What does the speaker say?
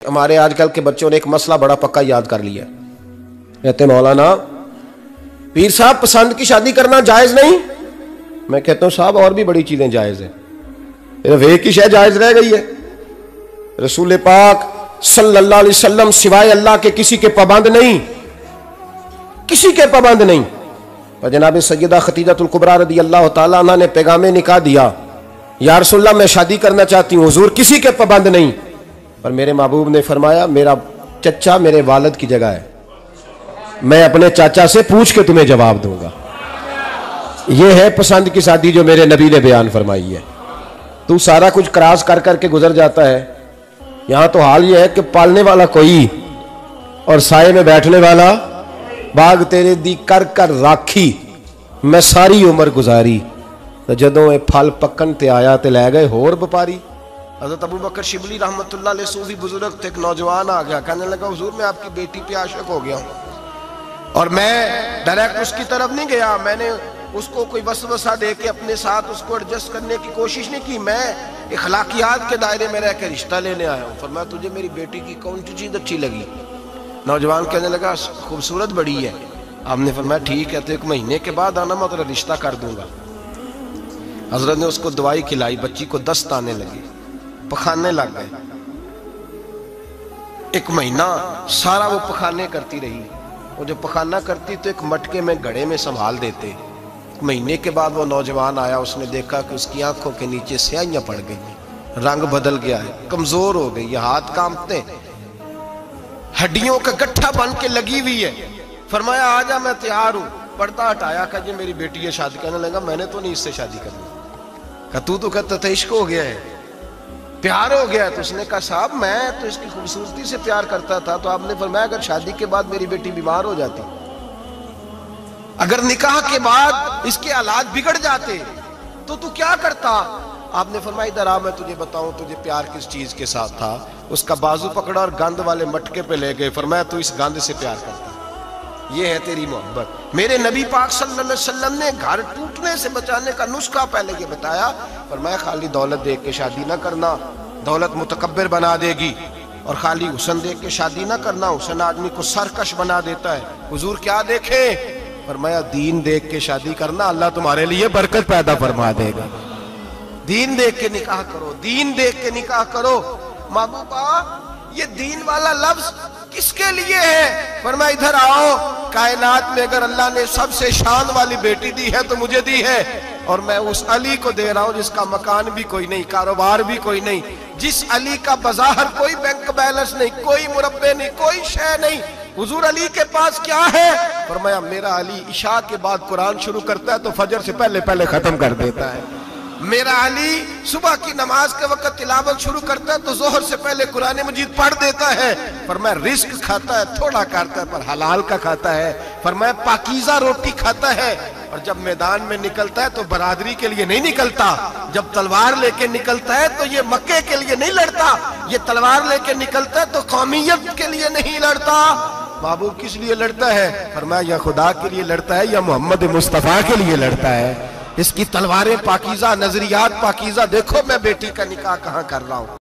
ہمارے آج کل کے بچوں نے ایک مسئلہ بڑا پکا یاد کر لیا، کہتے مولانا پیر صاحب پسند کی شادی کرنا جائز نہیں؟ میں کہتا ہوں صاحب اور بھی بڑی چیزیں جائز ہیں، صرف ایک ہی شے جائز رہ گئی ہے۔ رسول پاک صلی اللہ علیہ وسلم سوائے اللہ کے کسی کے پابند نہیں، کسی کے پابند نہیں۔ اور جناب سیدہ خدیجہ الکبریٰ رضی اللہ تعالیٰ عنہ نے پیغام نکاح دیا، یا رسول اللہ میں شادی کرنا چاہتی ہوں، حضور کسی کے پابند نہیں۔ اور میرے محبوب نے فرمایا میرا چچا میرے والد کی جگہ ہے، میں اپنے چاچا سے پوچھ کے تمہیں جواب دوں گا۔ یہ ہے پسند کی شادی جو میرے نبی نے بیان فرمائی ہے۔ تو سارا کچھ کراس کر کر کے گزر جاتا ہے، یہاں تو حال یہ ہے کہ پالنے والا کوئی اور سائے میں بیٹھنے والا، باغ تیرے دی کر کر راکھی میں ساری عمر گزاری، جدوں اے پھل پکن تے آیا تے لے گئے ہور بپاری۔ حضرت ابو بکر شبلی رحمت اللہ علیہ صوفی بزرگ تھے، ایک نوجوان آ گیا، کہنے لگا حضور میں آپ کی بیٹی پہ عاشق ہو گیا ہوں، اور میں ڈائریکٹ اس کی طرف نہیں گیا، میں نے اس کو کوئی وسوسہ دے کے اپنے ساتھ اس کو ایڈجسٹ کرنے کی کوشش نہیں کی، میں اخلاقیات کے دائرے میں رہ کے رشتہ لینے آیا ہوں۔ فرمایا تجھے میری بیٹی کی کون سی چیز اچھی لگی؟ نوجوان کہنے لگا خوبصورت بڑی ہے۔ آپ نے فرمایا ٹھیک ہے، تو 1 مہینے کے بعد آنا، میں تیرا رشتہ کر دوں گا۔ حضرت نے اس کو دوائی کھلائی، بچی کو دست آنے لگے، پخانے لگ گئے۔ 1 مہینہ سارا وہ پخانے کرتی رہی، وہ جو پخانہ کرتی تو ایک مٹکے میں گھڑے میں سنبھال دیتے۔ 1 مہینے کے بعد وہ نوجوان آیا، اس نے دیکھا کہ اس کی آنکھوں کے نیچے سیاہیاں پڑ گئی، رنگ بدل گیا ہے، کمزور ہو گئی، یہ ہاتھ کانپتے، ہڈیوں کا گٹھا بن کے لگی ہوئی ہے۔ فرمایا آجا میں تیار ہوں۔ پردہ ہٹایا کہ جی میری بیٹی ہے شادی کرنے لگا، میں نے تو نہیں اس سے شادی کرنی۔ کہا تو کہتا تھا عشق ہو گیا ہے، پیار ہو گیا ہے۔ تو اس نے کہا صاحب میں تو اس کی خوبصورتی سے پیار کرتا تھا۔ تو آپ نے فرمایا اگر شادی کے بعد میری بیٹی بیمار ہو جاتی، اگر نکاح کے بعد اس کے حالات بگڑ جاتے تو کیا کرتا؟ آپ نے فرمایا ادھر آ میں تجھے بتاؤں تجھے پیار کس چیز کے ساتھ تھا۔ اس کا بازو پکڑا اور گند والے مٹکے پہ لے گئے، فرمایا تو اس گند سے پیار کرتا، یہ ہے تیری محبت۔ میرے نبی پاک صلی اللہ علیہ وسلم نے گھر ٹوٹنے سے بچانے کا نسخہ پہلے یہ بتایا، فرمایا خالی دولت دیکھ کے شادی نہ کرنا، دولت متکبر بنا دے گی، اور خالی حسن دیکھ کے شادی نہ کرنا، حسن آدمی کو سرکش بنا دیتا ہے۔ حضور کیا دیکھیں؟ فرمایا دین دیکھ کے شادی کرنا، اللہ تمہارے لیے برکت پیدا فرما دے گا۔ دین دیکھ کے نکاح کرو، دین دیکھ کے نکاح کرو۔ محبوبہ یہ دین والا لفظ کس کے لیے ہے؟ فرمایا ادھر آؤ، کائنات میں اگر اللہ نے سب سے شان والی بیٹی دی ہے تو مجھے دی ہے، اور میں اس علی کو دے رہا ہوں جس کا مکان بھی کوئی نہیں، کاروبار بھی کوئی نہیں، جس علی کا بظاہر کوئی بینک بیلنس نہیں، کوئی مربع نہیں، کوئی شے نہیں۔ حضور علی کے پاس کیا ہے؟ فرمایا میرا علی عشاء کے بعد قرآن شروع کرتا ہے تو فجر سے پہلے ختم کر دیتا ہے۔ میرا علی صبح کی نماز کے وقت تلاوت شروع کرتا ہے تو ظہر سے پہلے قرآن مجید پڑھ دیتا ہے۔ فرمایا رزق کھاتا ہے، تھوڑا کھاتا ہے پر حلال کا کھاتا ہے۔ فرمایا پاکیزہ روٹی کھاتا ہے، اور جب میدان میں نکلتا ہے تو برادری کے لیے نہیں نکلتا، جب تلوار لے کے نکلتا ہے تو یہ مکے کے لیے نہیں لڑتا، یہ تلوار لے کے نکلتا ہے تو قومیت کے لیے نہیں لڑتا۔ محبوب کس لیے لڑتا ہے؟ فرمایا یا خدا کے لیے لڑتا ہے یا محمد مصطفیٰ کے لیے لڑتا ہے۔ اس کی تلواریں پاکیزہ، نظریات پاکیزہ۔ دیکھو میں بیٹی کا نکاح کہاں کر رہا ہوں۔